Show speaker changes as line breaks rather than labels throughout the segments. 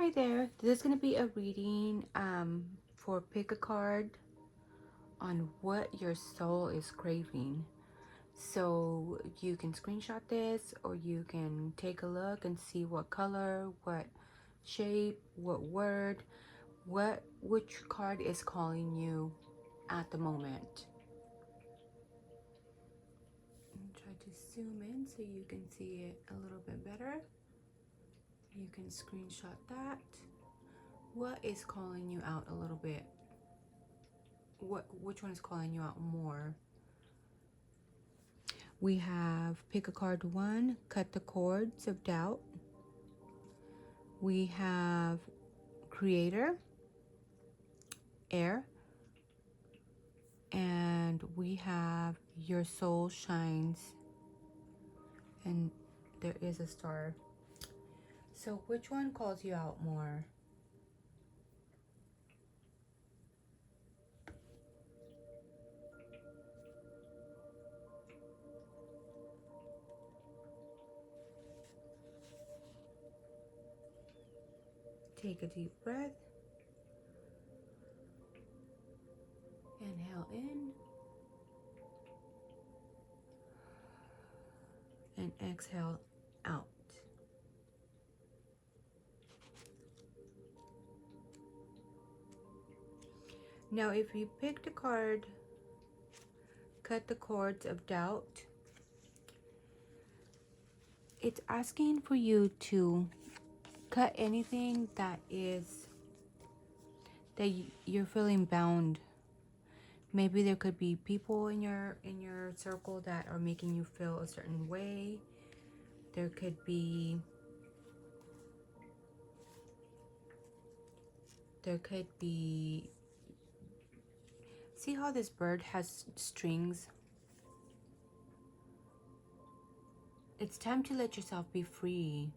Hi there. This is going to be a reading for pick a card on what your soul is craving. So you can screenshot this, or you can take a look and see what color, what shape, what word, which card is calling you at the moment. Try to zoom in so you can see it a little bit better. You can screenshot that. What is calling you out a little bit? Which one is calling you out more? We have pick a card 1, cut the cords of doubt. We have creator, air, and we have your soul shines, and there is a star. So which one calls you out more? Take a deep breath. Inhale in and exhale out. Now if you picked a card, cut the cords of doubt, it's asking for you to cut anything that you're feeling bound. Maybe there could be people in your circle that are making you feel a certain way. There could be see how this bird has strings? It's time to let yourself be free.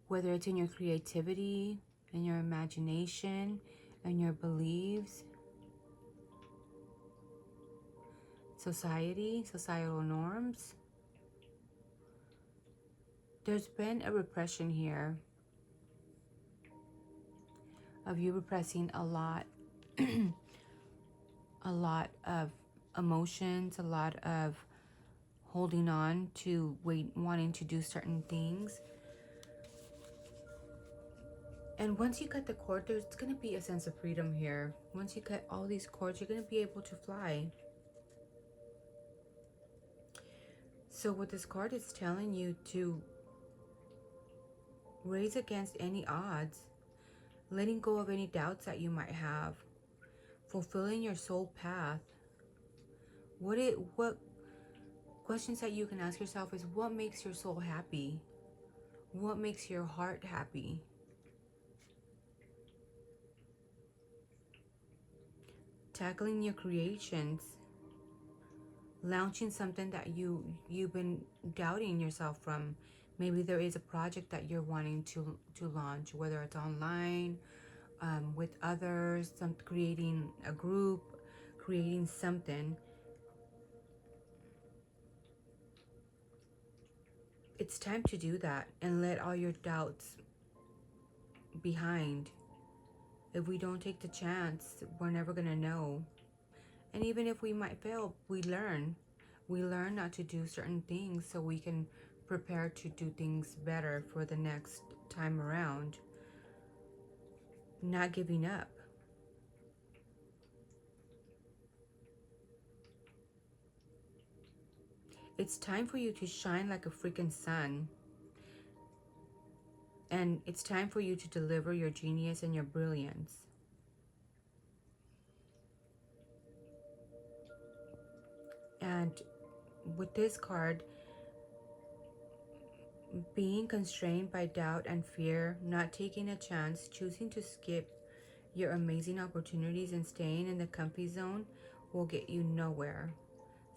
Whether it's in your creativity, in your imagination, and your beliefs, societal norms. There's been a repression here of you repressing a lot, a lot of emotions, a lot of holding on to wanting to do certain things. And once you cut the cord, there's going to be a sense of freedom here. Once you cut all these cords, you're going to be able to fly. So what this card is telling you to raise against any odds, letting go of any doubts that you might have, fulfilling your soul path. What questions that you can ask yourself is, what makes your soul happy? What makes your heart happy? Tackling your creations, launching something that you've been doubting yourself from. Maybe there is a project that you're wanting to launch, whether it's online, with others, creating a group, creating something. It's time to do that and let all your doubts behind. If we don't take the chance, we're never gonna know. And even if we might fail, we learn. We learn not to do certain things so we can prepare to do things better for the next time around. Not giving up. It's time for you to shine like a freaking sun. And it's time for you to deliver your genius and your brilliance. And with this card, being constrained by doubt and fear, not taking a chance, choosing to skip your amazing opportunities and staying in the comfy zone will get you nowhere.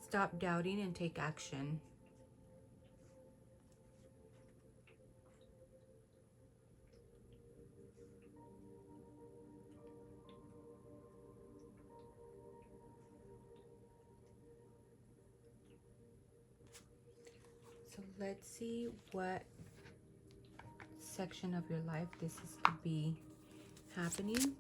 Stop doubting and take action. So let's see what section of your life this is to be happening.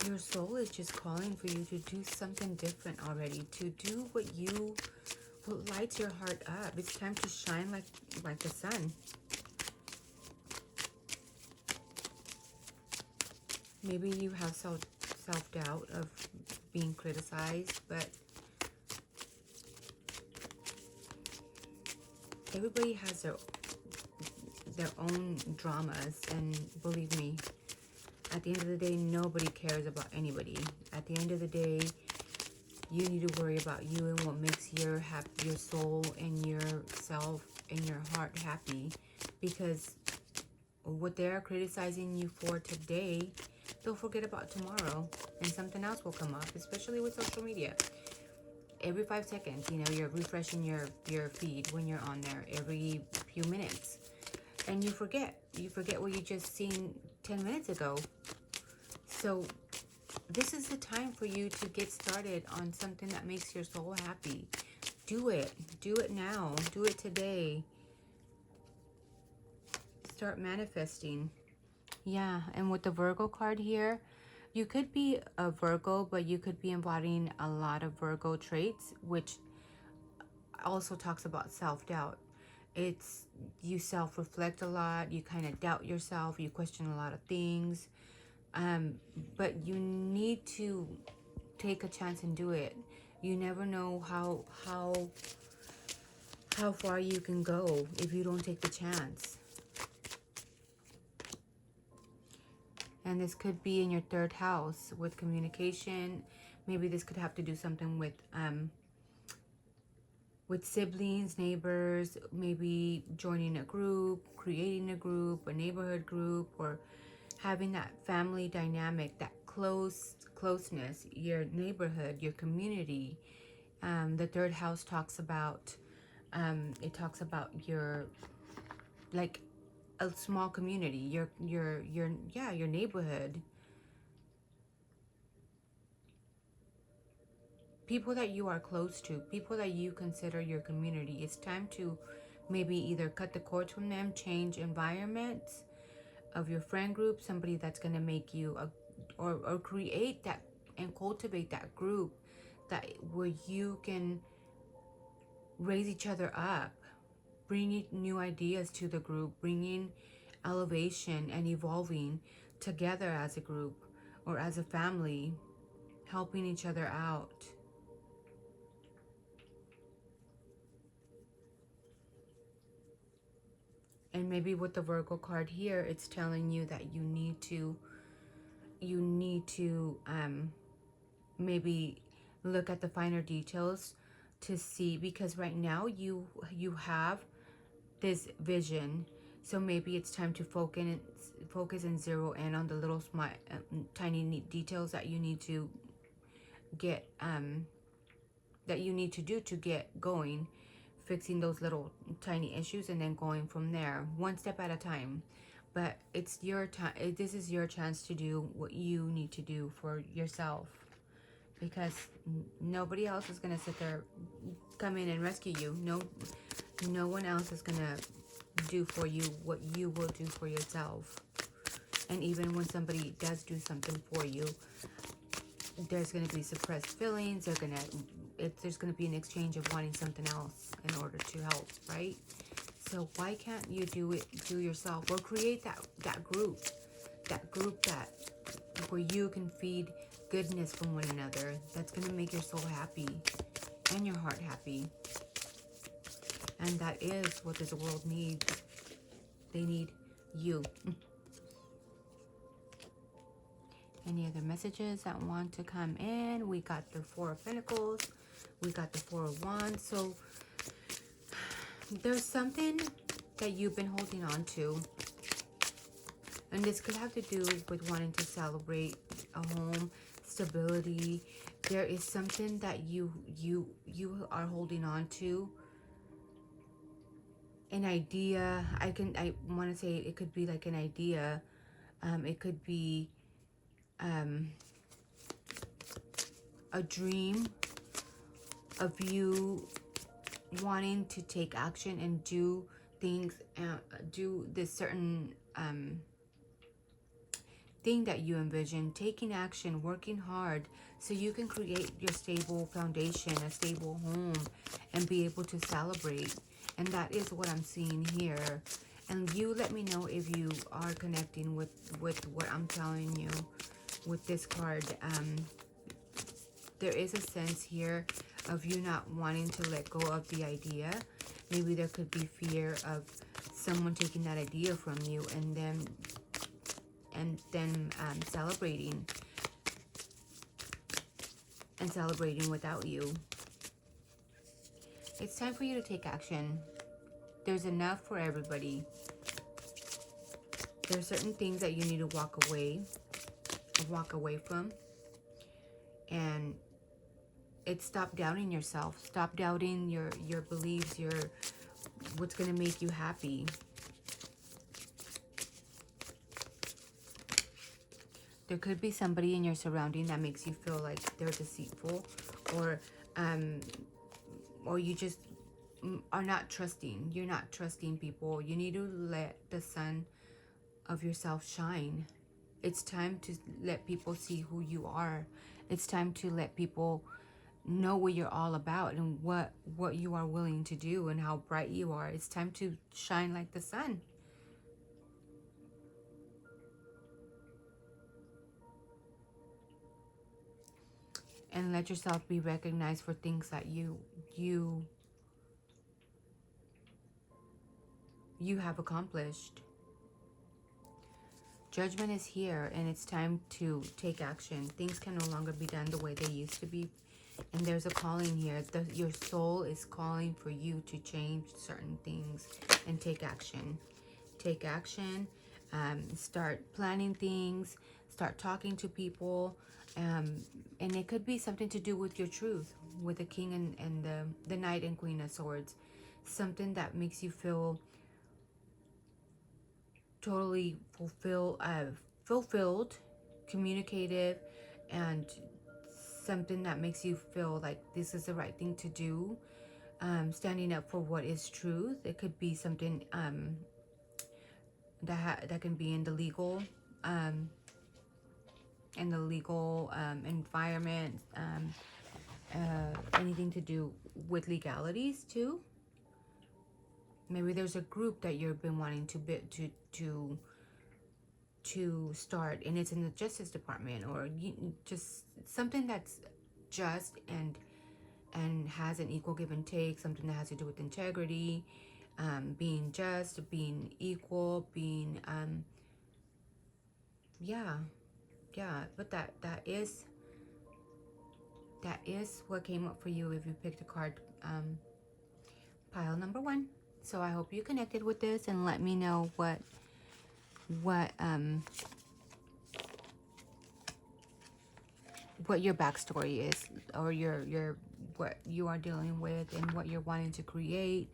Your soul is just calling for you to do something different already, to do what lights your heart up. It's time to shine like the sun. Maybe you have self-doubt of being criticized, but everybody has their own dramas, and believe me, at the end of the day, nobody cares about anybody. At the end of the day, you need to worry about you and what makes your soul and yourself and your heart happy. Because what they're criticizing you for today, they'll forget about tomorrow, and something else will come up, especially with social media. Every 5 seconds, you know, you're refreshing your feed when you're on there every few minutes. And you forget what you just seen 10 minutes ago. So this is the time for you to get started on something that makes your soul happy. Do it now, do it today. Start manifesting. Yeah, and with the Virgo card here, you could be a Virgo, but you could be embodying a lot of Virgo traits, which also talks about self-doubt. It's you self-reflect a lot, you kind of doubt yourself, you question a lot of things, but you need to take a chance and do it. You never know how far you can go if you don't take the chance. And this could be in your 3rd house with communication. Maybe this could have to do something with siblings, neighbors, maybe joining a group, creating a group, a neighborhood group, or having that family dynamic, that closeness, your neighborhood, your community. The 3rd house talks about, it talks about your, like a small community, your neighborhood. People that you are close to, people that you consider your community. It's time to maybe either cut the cords from them, change environments of your friend group, somebody that's going to make you or create that and cultivate that group that where you can raise each other up, bringing new ideas to the group, bringing elevation and evolving together as a group or as a family, helping each other out. And maybe with the Virgo card here, it's telling you that you need to maybe look at the finer details to see, because right now you have this vision. So maybe it's time to focus and zero in on the little tiny details that you need to get that you need to do to get going, fixing those little tiny issues, and then going from there, one step at a time. But it's your time. This is your chance to do what you need to do for yourself, because nobody else is going to sit there, come in and rescue you. No one else is going to do for you what you will do for yourself. And even when somebody does do something for you, there's going to be suppressed feelings. There's going to be an exchange of wanting something else in order to help, right? So why can't you do yourself, or create that group that where you can feed goodness from one another, that's going to make your soul happy and your heart happy. And that is what this world needs. They need you. Any other messages that want to come in? We got the 4 of Pentacles. We got the 4 of Wands. So there's something that you've been holding on to. And this could have to do with wanting to celebrate a home, stability. There is something that you are holding on to. An idea. I want to say it could be like an idea. It could be um, a dream of you wanting to take action and do things, do this certain thing that you envision, taking action, working hard, so you can create your stable foundation, a stable home, and be able to celebrate. And that is what I'm seeing here. And you let me know if you are connecting with what I'm telling you with this card. There is a sense here of you not wanting to let go of the idea. Maybe there could be fear of someone taking that idea from you and then celebrating without you. It's time for you to take action. There's enough for everybody. There's certain things that you need to walk away from, and it's stop doubting yourself. Stop doubting your beliefs, what's gonna make you happy. There could be somebody in your surrounding that makes you feel like they're deceitful, or you just are not trusting. You're not trusting people. You need to let the sun of yourself shine. It's time to let people see who you are. It's time to let people know what you're all about and what you are willing to do and how bright you are. It's time to shine like the sun. And let yourself be recognized for things that you have accomplished. Judgment is here, and it's time to take action. Things can no longer be done the way they used to be. And there's a calling here. Your soul is calling for you to change certain things and take action. Take action. Start planning things. Start talking to people. And it could be something to do with your truth, with the king and the knight and queen of swords. Something that makes you feel totally fulfilled, communicative, and something that makes you feel like this is the right thing to do. Standing up for what is truth. It could be something that can be in the legal environment. Anything to do with legalities too. Maybe there's a group that you've been wanting to start, and it's in the Justice Department, or just something that's just and has an equal give and take, something that has to do with integrity, being just, being equal, being but that is what came up for you if you picked a card, pile number 1. So I hope you connected with this, and let me know what your backstory is, or your what you are dealing with and what you're wanting to create.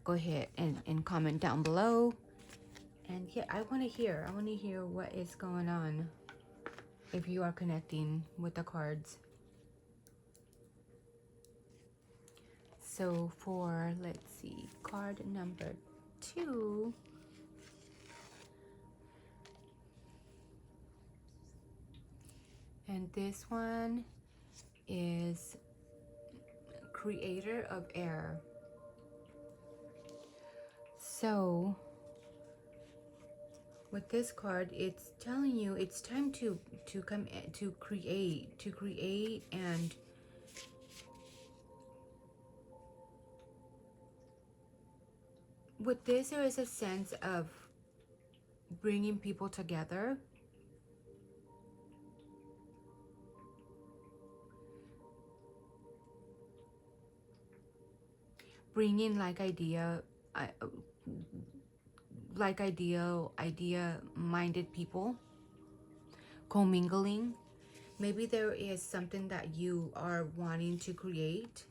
Go ahead and comment down below. And yeah, I want to hear what is going on if you are connecting with the cards. So for, let's see, card number 2. And this one is creator of air. So with this card, it's telling you it's time to create, and with this there is a sense of bringing people together. Bringing idea-minded people, commingling. Maybe there is something that you are wanting to create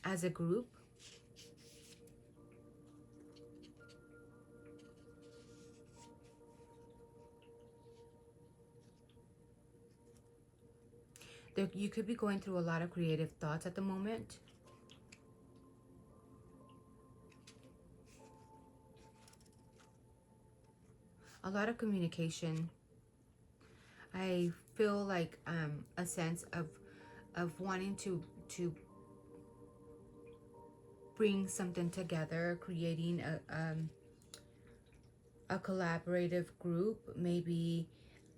as a group. You could be going through a lot of creative thoughts at the moment. A lot of communication. I feel like a sense of wanting to bring something together, creating a collaborative group. Maybe,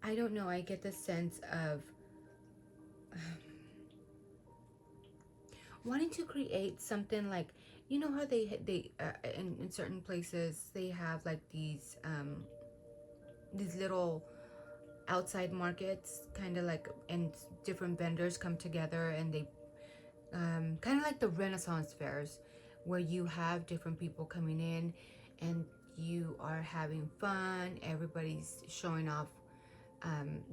I don't know, I get the sense of wanting to create something like, you know how they in certain places they have like these little outside markets, kind of like, and different vendors come together and they kind of like the Renaissance fairs, where you have different people coming in and you are having fun. Everybody's showing off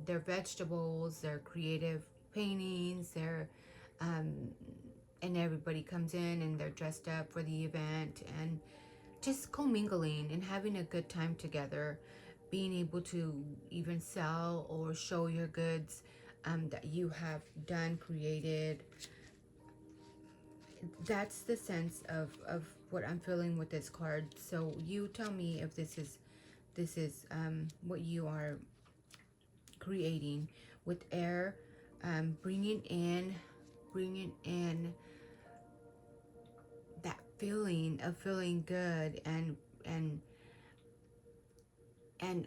their vegetables, their creative paintings, their and everybody comes in and they're dressed up for the event, and just commingling and having a good time together, being able to even sell or show your goods that you have done, created. That's the sense of what I'm feeling with this card. So you tell me if this is what you are creating with air, bringing in that feeling of feeling good, and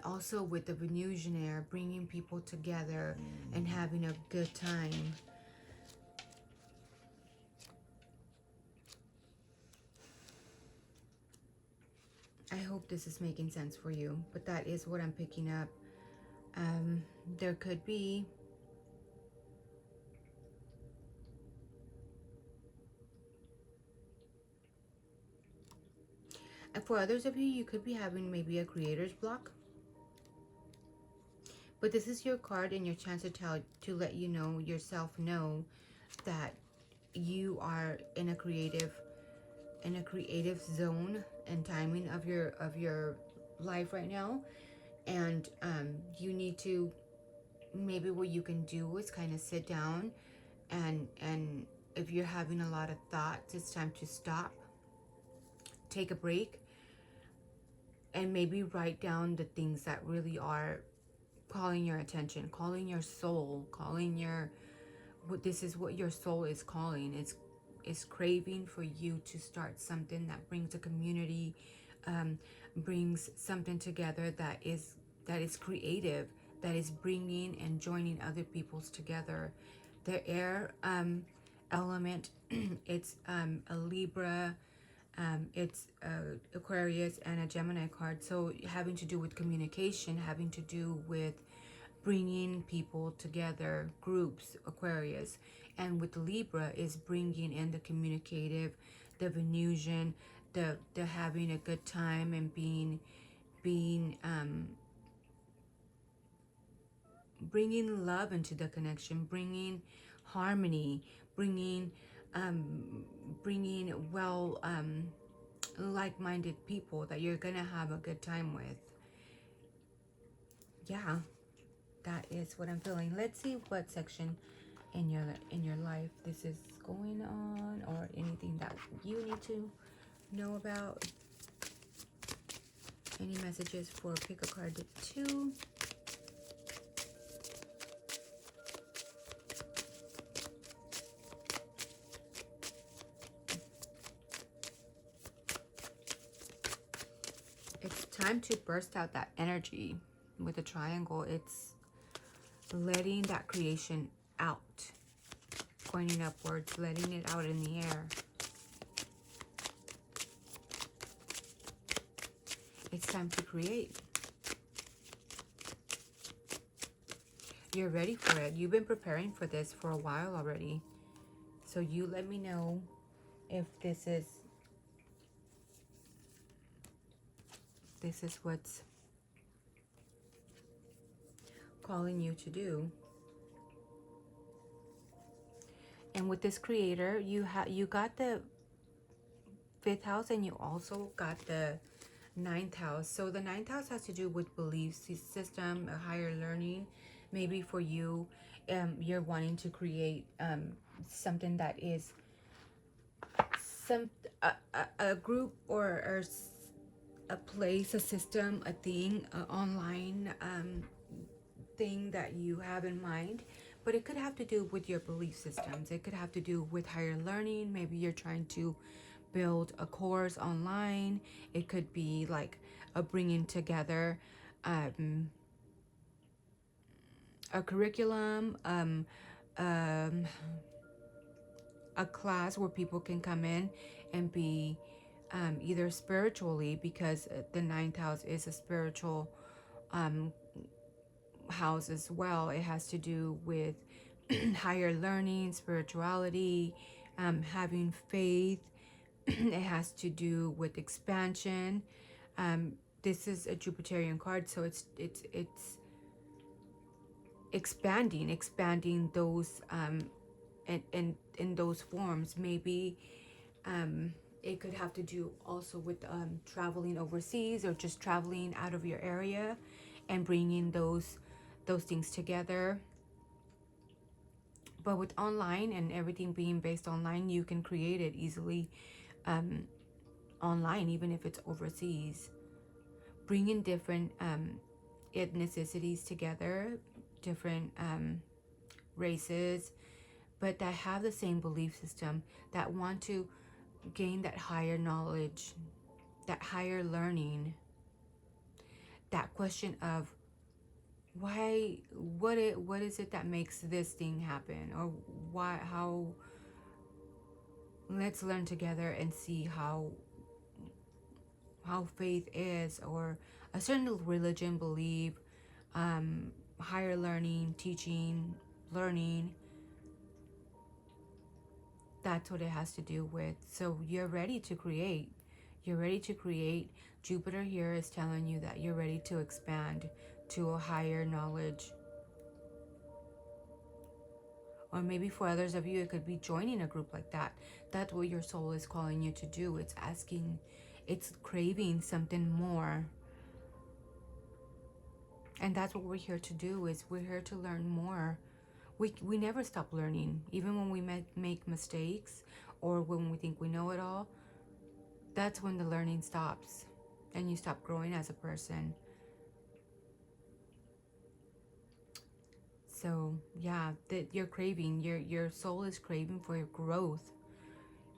also with the Venusian, bringing people together and having a good time. I hope this is making sense for you, but that is what I'm picking up. There could be and for others of you, you could be having maybe a creator's block. But this is your card and your chance to let you know, yourself know, that you are in a creative zone and timing of your life right now. And you need to, maybe what you can do is kind of sit down, and if you're having a lot of thoughts, it's time to stop, take a break, and maybe write down the things that really are calling your attention, calling your soul, calling your, this is what your soul is calling. It's craving for you to start something that brings a community, brings something together that is creative, that is bringing and joining other people's together. The air element, it's a Libra, it's Aquarius and a Gemini card. So having to do with communication, having to do with bringing people together, groups, Aquarius. And with Libra is bringing in the communicative, the Venusian, the having a good time, and being bringing love into the connection, bringing harmony, bringing well like-minded people that you're gonna have a good time with. Yeah, that is what I'm feeling. Let's see what section in your life this is going on, or anything that you need to know about. Any messages for pick a card 2? It's time to burst out that energy with the triangle. It's letting that creation out, pointing upwards, letting it out in the air. It's time to create. You're ready for it. You've been preparing for this for a while already. So you let me know if this is what's calling you to do. And with this creator, you got the 5th house, and you also got the 9th house. So the 9th house has to do with belief system, a higher learning, Maybe for you, you're wanting to create something that is some a group or a place, a system, a thing, an online thing that you have in mind. But it could have to do with your belief systems. It could have to do with higher learning. Maybe you're trying to build a course online. It could be like a bringing together a curriculum, um, a class where people can come in and be either spiritually, because the ninth house is a spiritual house as well. It has to do with higher learning, spirituality, having faith. It has to do with expansion. This is a Jupiterian card, so it's expanding those in those forms. Maybe it could have to do also with traveling overseas, or just traveling out of your area and bringing those things together. But with online and everything being based online, you can create it easily online, even if it's overseas. Bringing different ethnicities together, different races, but that have the same belief system, that want to gain that higher knowledge, that higher learning, that question of why, what is it that makes this thing happen, or why, how, let's learn together and see how faith is, or a certain religion, belief, higher learning, teaching, learning. That's what it has to do with. So you're ready to create. You're ready to create. Jupiter here is telling you that you're ready to expand to a higher knowledge. Or maybe for others of you, it could be joining a group like that. That's what your soul is calling you to do. It's asking, it's craving something more. And that's what we're here to do, is we're here to learn more. We never stop learning, even when we make mistakes, or when we think we know it all. That's when the learning stops and you stop growing as a person. So yeah, that you're craving, your soul is craving for your growth.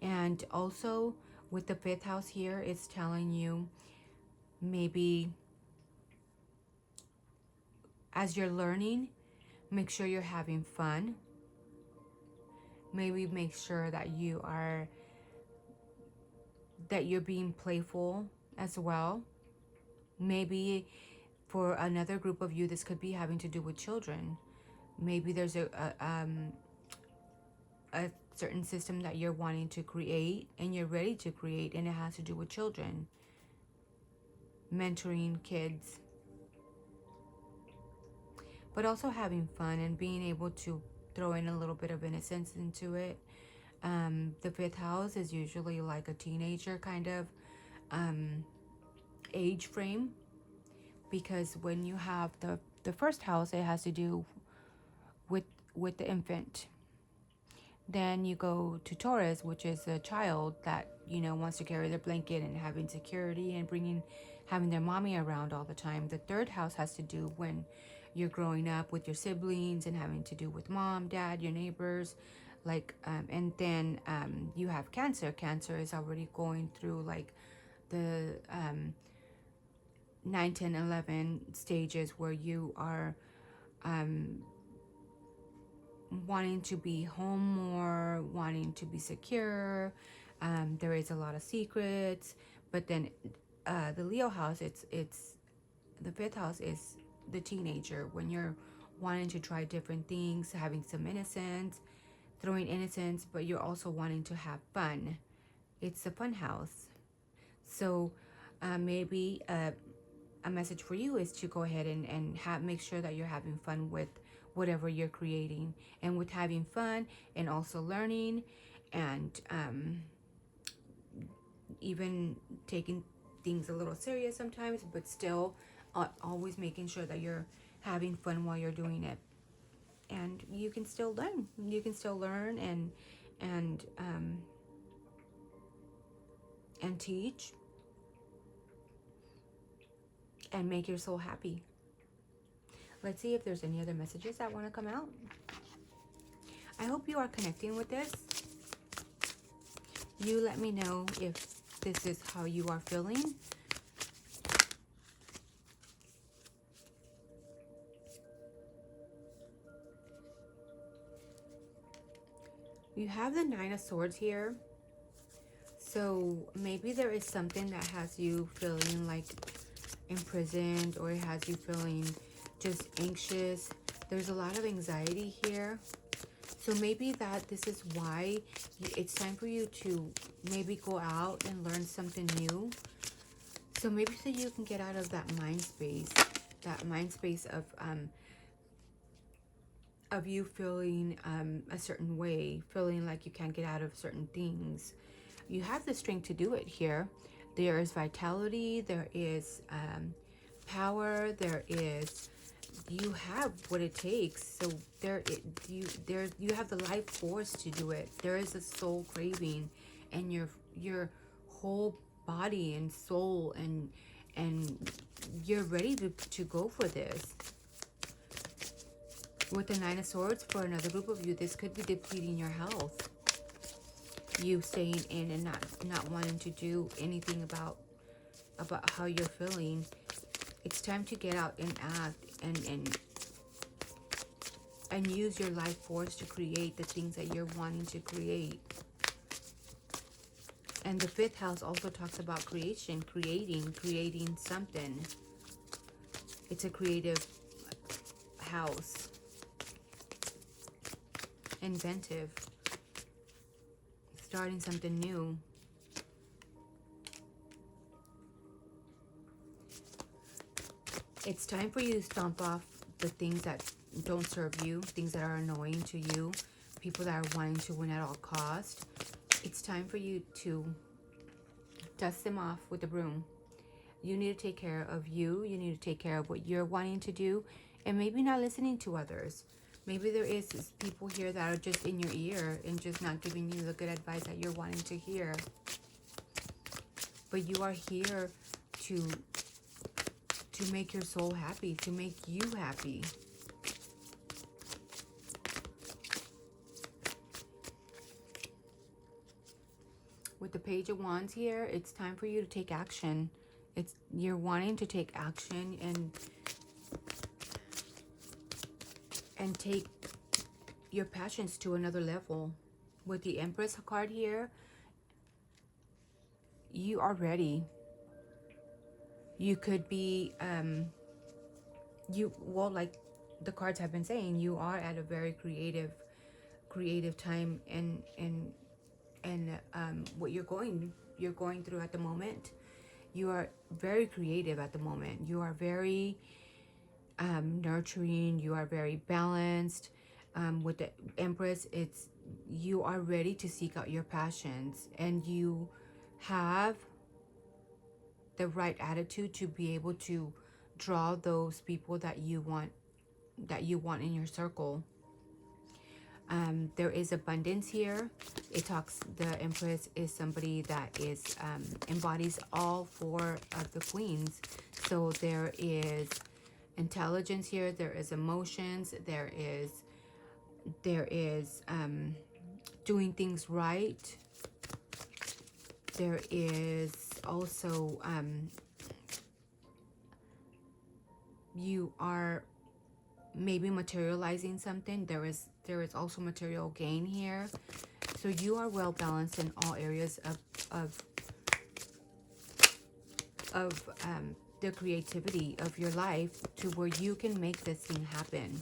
And also with the fifth house here, it's telling you, maybe as you're learning, make sure you're having fun. Maybe make sure that you're being playful as well. Maybe for another group of you, this could be having to do with children. Maybe there's a certain system that you're wanting to create and you're ready to create, and it has to do with children, mentoring kids, but also having fun and being able to throw in a little bit of innocence into it. The fifth house is usually like a teenager kind of age frame, because when you have the first house, it has to do with the infant. Then you go to Taurus, which is a child that, wants to carry their blanket and having security and having their mommy around all the time. The third house has to do when you're growing up with your siblings and having to do with mom, dad, your neighbors, and then you have Cancer. Cancer is already going through like the 9, 10, 11 stages where you are wanting to be home more, wanting to be secure. There is a lot of secrets, but then the Leo house, it's the fifth house is the teenager, when you're wanting to try different things, having some innocence, throwing innocence, but you're also wanting to have fun. It's the fun house. So maybe a message for you is to go ahead and make sure that you're having fun with whatever you're creating, and with having fun and also learning, and even taking things a little serious sometimes, but still always making sure that you're having fun while you're doing it. And you can still learn. You can still learn and teach and make your soul happy. Let's see if there's any other messages that want to come out. I hope you are connecting with this. You let me know if this is how you are feeling. You have the Nine of Swords here. So maybe there is something that has you feeling like imprisoned, or it has you feeling just anxious. There's a lot of anxiety here. So maybe that this is why it's time for you to maybe go out and learn something new. So maybe so you can get out of that mind space of you feeling a certain way, feeling like you can't get out of certain things. You have the strength to do it here. There is vitality, there is power, you have what it takes. So you have the life force to do it. There is a soul craving, and your whole body and soul, and you're ready to go for this. With the Nine of Swords, for another group of you, this could be depleting your health. You staying in and not wanting to do anything about how you're feeling. It's time to get out and act and use your life force to create the things that you're wanting to create. And the 5th house also talks about creation, creating something. It's a creative house. Inventive. Starting something new. It's time for you to stomp off the things that don't serve you, things that are annoying to you, people that are wanting to win at all costs. It's time for you to dust them off with a broom. You need to take care of you. You need to take care of what you're wanting to do, and maybe not listening to others. Maybe there is people here that are just in your ear and just not giving you the good advice that you're wanting to hear. But you are here to make your soul happy, to make you happy. With the Page of Wands here, it's time for you to take action. You're wanting to take action and take your passions to another level. With the Empress card here, you are ready. You could be, like the cards have been saying, you are at a very creative time, and what you're going through at the moment. You are very creative at the moment. You are very nurturing. You are very balanced. With the Empress, you are ready to seek out your passions, and you have the right attitude to be able to draw those people that you want in your circle. There is abundance here. The Empress is somebody that embodies all 4 of the queens. So there is intelligence here. There is emotions. There is doing things right. There is also you are maybe materializing something. There is also material gain here. So you are well balanced in all areas of the creativity of your life, to where you can make this thing happen.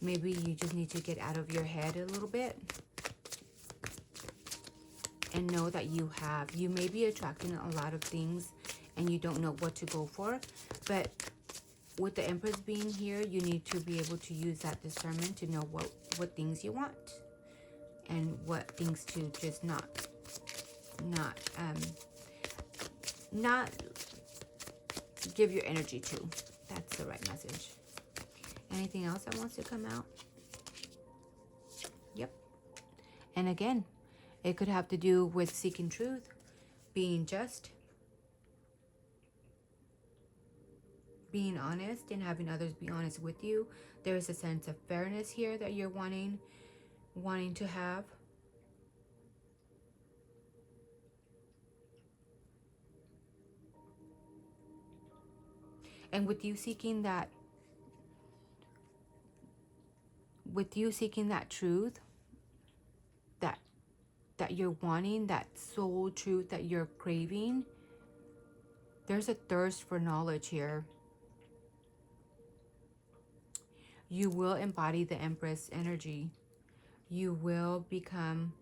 Maybe you just need to get out of your head a little bit and know that you may be attracting a lot of things and you don't know what to go for. But with the Empress being here, you need to be able to use that discernment to know what things you want and what things to just not give your energy to. That's the right message. anything else that wants to come out? Yep. And again, it could have to do with seeking truth, being just, being honest, and having others be honest with you. There is a sense of fairness here that you're wanting to have. And with you seeking that truth, that you're wanting, that soul truth that you're craving, there's a thirst for knowledge here. You will embody the Empress energy. You will become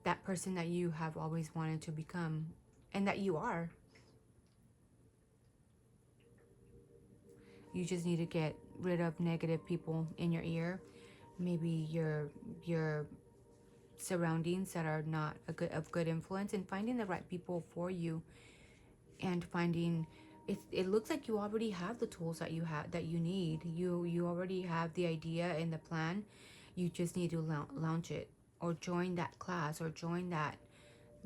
that person that you have always wanted to become, and that you are. You just need to get rid of negative people in your ear. Maybe your surroundings that are not of good influence, and finding the right people for you, and finding it looks like you already have the tools that you need. You already have the idea and the plan. You just need to launch it, or join that class, or join that,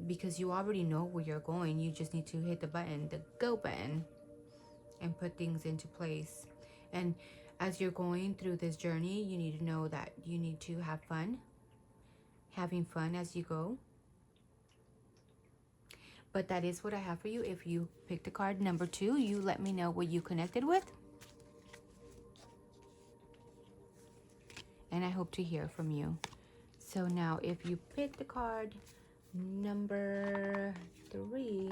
because you already know where you're going. You just need to hit the button, the go button, and put things into place. And as you're going through this journey, you need to know that you need to have fun, having fun as you go. But that is what I have for you. If you picked the card number 2, you let me know what you connected with. And I hope to hear from you. So now if you pick the card number 3,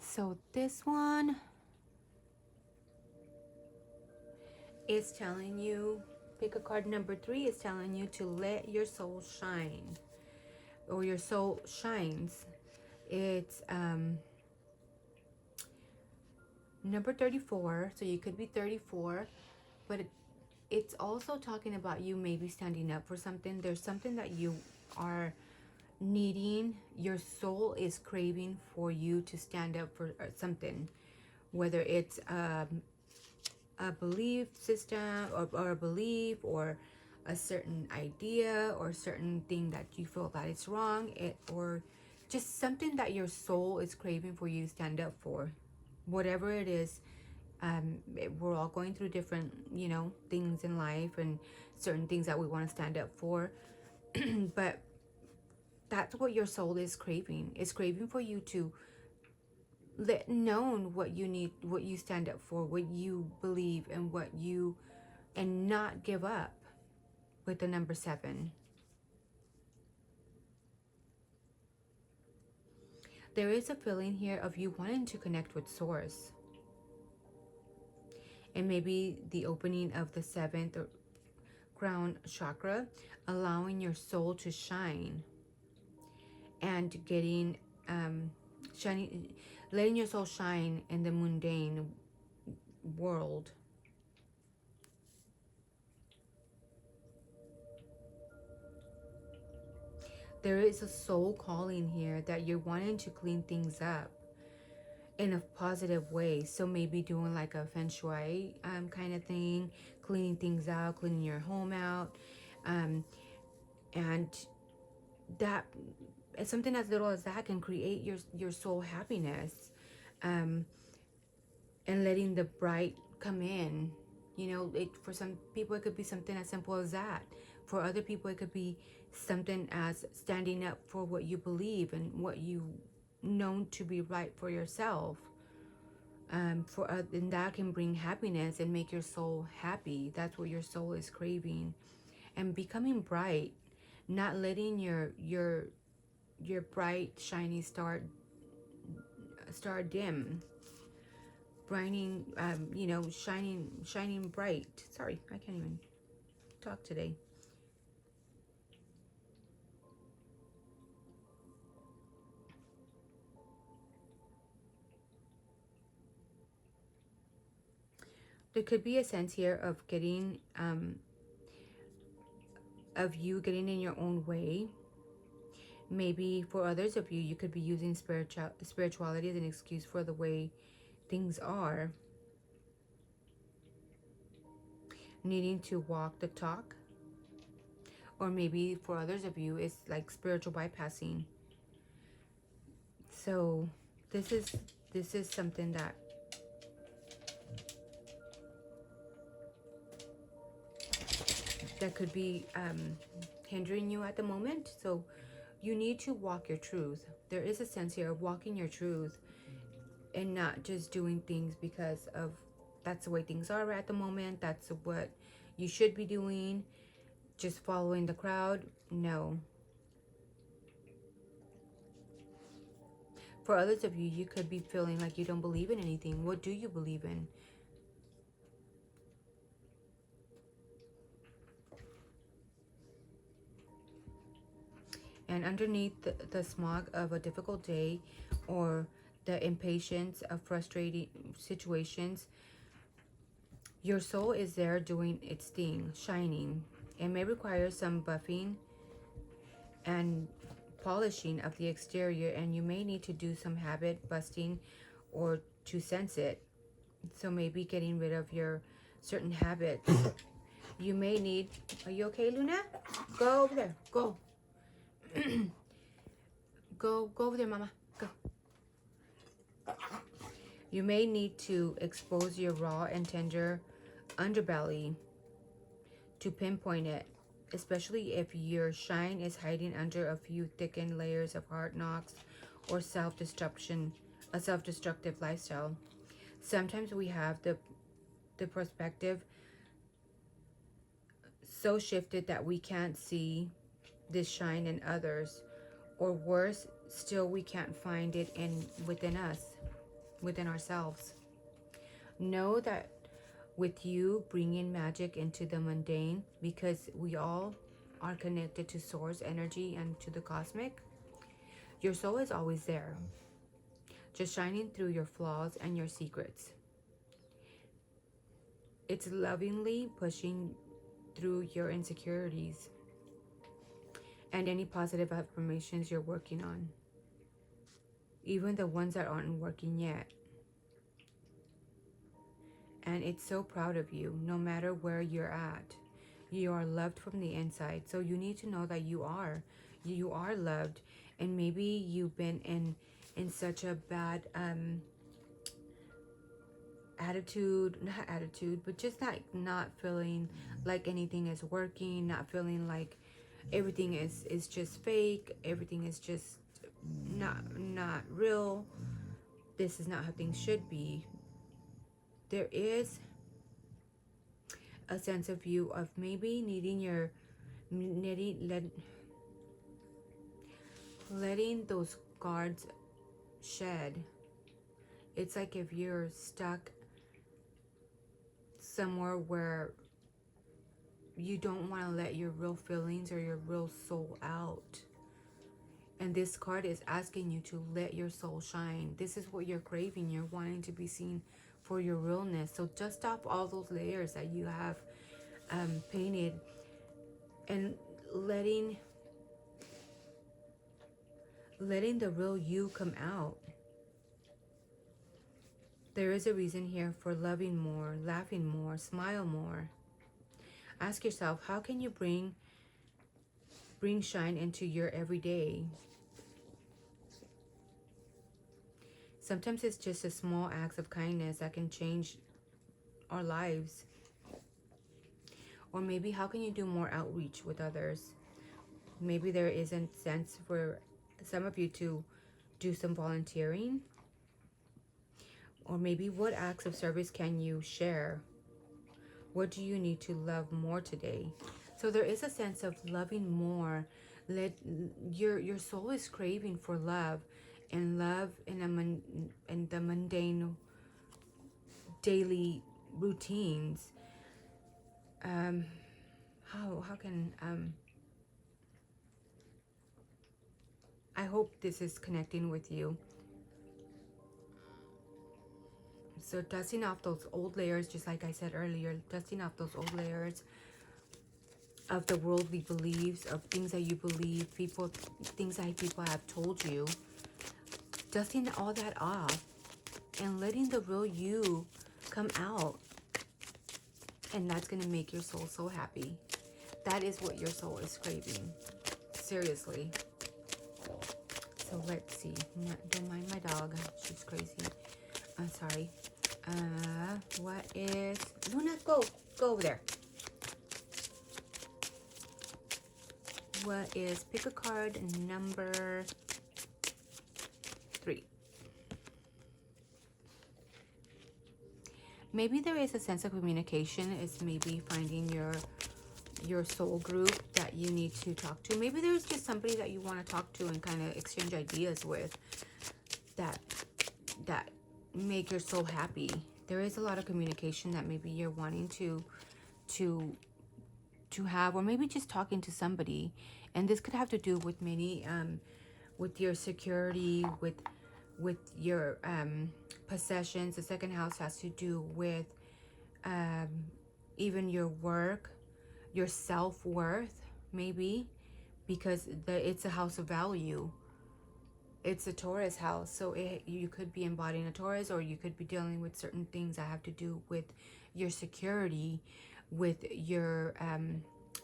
so this one is telling you, pick a card number 3 is telling you to let your soul shine, or your soul shines. It's number 34, so you could be 34, but it's also talking about you maybe standing up for something. There's something that you are needing. Your soul is craving for you to stand up for something, whether it's a belief system, or a belief, or a certain idea, or certain thing that you feel that it's wrong, or just something that your soul is craving for you to stand up for. Whatever it is, we're all going through different, things in life, and certain things that we want to stand up for. But that's what your soul is craving. It's craving for you to let known what you need, what you stand up for, what you believe, and not give up with the number 7. There is a feeling here of you wanting to connect with Source. And maybe the opening of the 7th crown chakra, allowing your soul to shine, and getting shining, letting your soul shine in the mundane world. There is a soul calling here that you're wanting to clean things up in a positive way. So maybe doing like a feng shui kind of thing, cleaning things out, cleaning your home out, and that, something as little as that can create your soul happiness, and letting the bright come in. For some people it could be something as simple as that. For other people it could be something as standing up for what you believe and what you know to be right for yourself. And that can bring happiness and make your soul happy. That's what your soul is craving. And becoming bright, not letting your bright shiny star dim. Brighting, shining bright. Sorry, I can't even talk today. There could be a sense here of getting, of you getting in your own way, Maybe for others of you, you could be using spirituality as an excuse for the way things are. Needing to walk the talk. Or maybe for others of you, it's like spiritual bypassing. So this is something that could be hindering you at the moment. So you need to walk your truth. There is a sense here of walking your truth and not just doing things because of that's the way things are at the moment. That's what you should be doing. Just following the crowd. No. For others of you, you could be feeling like you don't believe in anything. What do you believe in? And underneath the smog of a difficult day or the impatience of frustrating situations, your soul is there doing its thing, shining. It may require some buffing and polishing of the exterior, and you may need to do some habit busting or to sense it. So maybe getting rid of your certain habits. You may need, are you okay, Luna? Go over there, go. Go over there, Mama, go. You may need to expose your raw and tender underbelly to pinpoint it, especially if your shine is hiding under a few thickened layers of hard knocks or a self-destructive lifestyle. Sometimes we have the perspective so shifted that we can't see this shine in others, or worse still, we can't find it within us, within ourselves. Know that with you bringing magic into the mundane, because we all are connected to source energy and to the cosmic, your soul is always there, just shining through your flaws and your secrets. It's lovingly pushing through your insecurities and any positive affirmations you're working on, even the ones that aren't working yet. And it's so proud of you, no matter where you're at. You are loved from the inside. So you need to know that you are loved. And maybe you've been in such a bad attitude, but just not feeling like anything is working, not feeling like everything is just fake, everything is just not real. This is not how things should be. There is a sense of you of maybe letting those guards shed. It's like if you're stuck somewhere where you don't want to let your real feelings or your real soul out. And this card is asking you to let your soul shine. This is what you're craving. You're wanting to be seen for your realness. So dust off all those layers that you have painted, and letting the real you come out. There is a reason here for loving more, laughing more, smile more. Ask yourself, how can you bring shine into your everyday? Sometimes it's just a small acts of kindness that can change our lives. Or maybe how can you do more outreach with others? Maybe there isn't sense for some of you to do some volunteering. Or maybe what acts of service can you share? What do you need to love more today? So there is a sense of loving more. Your soul is craving for love, and love in the mundane daily routines. How can I hope this is connecting with you. So dusting off those old layers, just like I said earlier, dusting off those old layers of the worldly beliefs, of things that you believe, things that people have told you. Dusting all that off and letting the real you come out. And that's going to make your soul so happy. That is what your soul is craving. Seriously. So let's see. Don't mind my dog. She's crazy. I'm sorry. What is... Luna, go. Go over there. What is... Pick a card number 3. Maybe there is a sense of communication. It's maybe finding your soul group that you need to talk to. Maybe there's just somebody that you want to talk to and kind of exchange ideas with that make your soul happy. There is a lot of communication that maybe you're wanting to have, or maybe just talking to somebody. And this could have to do with many with your security, with your possessions. The second house has to do with even your work, your self-worth, maybe, because it's a house of value. It's a Taurus house, so you could be embodying a Taurus, or you could be dealing with certain things that have to do with your security, with your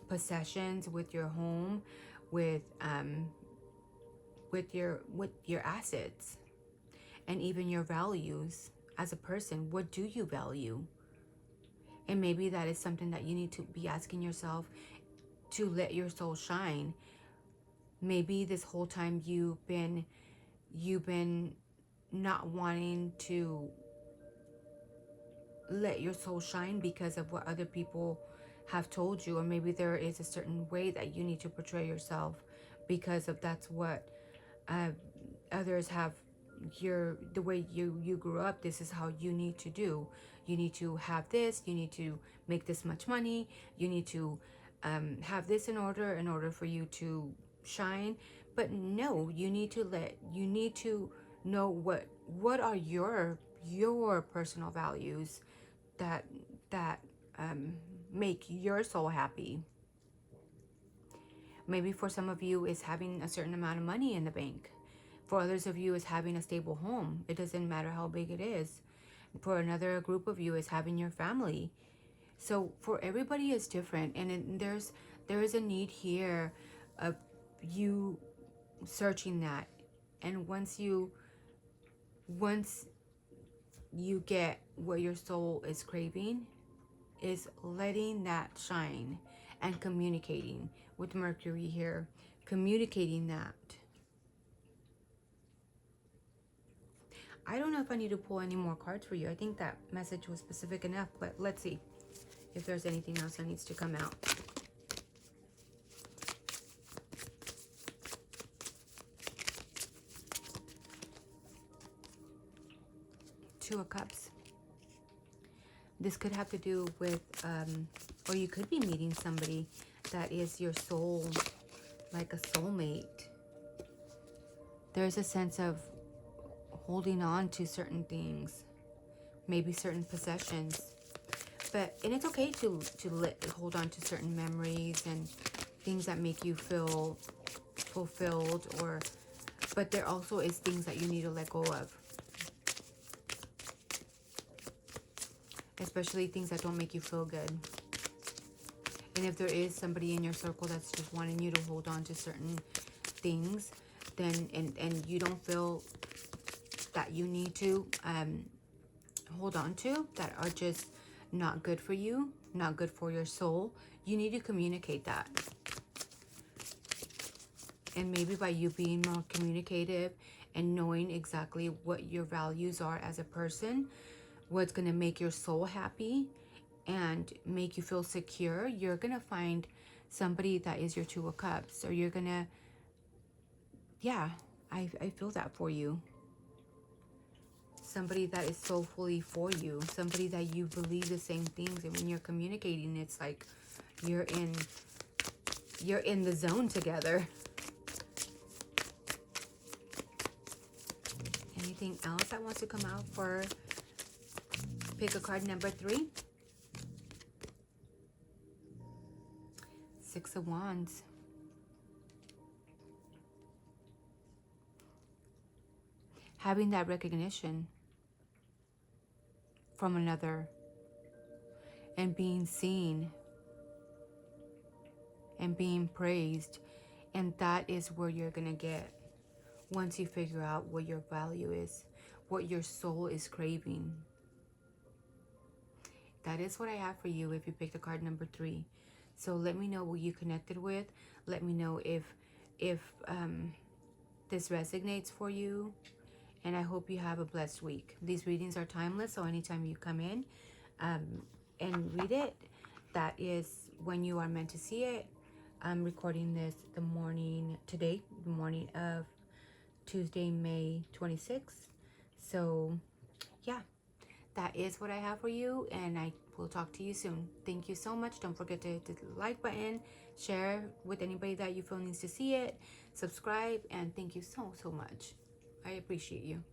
possessions, with your home, with your assets, and even your values as a person. What do you value? And maybe that is something that you need to be asking yourself to let your soul shine. Maybe this whole time you've been not wanting to let your soul shine because of what other people have told you, or maybe there is a certain way that you need to portray yourself because of that's what others have. The way you grew up, this is how you need to do. You need to have this, you need to make this much money, you need to have this in order for you to shine. But no, you need to know what are your personal values that make your soul happy. Maybe for some of you is having a certain amount of money in the bank. For others of you is having a stable home. It doesn't matter how big it is. For another group of you is having your family. So for everybody is different, and there is a need here of you searching that. And once you get what your soul is craving, is letting that shine and communicating with Mercury here, communicating that. I don't know if I need to pull any more cards for you. I think that message was specific enough, but let's see if there's anything else that needs to come out. Two of Cups. This could have to do with, or you could be meeting somebody that is your soul, like a soulmate. There's a sense of holding on to certain things, maybe certain possessions, and it's okay to hold on to certain memories and things that make you feel fulfilled, but there also is things that you need to let go of, especially things that don't make you feel good. And if there is somebody in your circle that's just wanting you to hold on to certain things, then and you don't feel that you need to hold on to, that are just not good for you, not good for your soul, you need to communicate that. And maybe by you being more communicative and knowing exactly what your values are as a person, what's going to make your soul happy and make you feel secure, you're going to find somebody that is your Two of Cups. Or you're going to, yeah, I feel that for you. Somebody that is soulfully for you, somebody that you believe the same things, and when you're communicating, it's like you're in the zone together. Anything else that wants to come out for pick a card number 3? Six of Wands. Having that recognition from another and being seen and being praised. And that is where you're going to get once you figure out what your value is, what your soul is craving. That is what I have for you if you picked the card number 3. So let me know what you connected with. Let me know if this resonates for you. And I hope you have a blessed week. These readings are timeless, so anytime you come in and read it, that is when you are meant to see it. I'm recording this the morning of Tuesday, May 26th. So yeah, that is what I have for you, and I will talk to you soon. Thank you so much. Don't forget to hit the like button, share with anybody that you feel needs to see it, subscribe, and thank you so much. I appreciate you.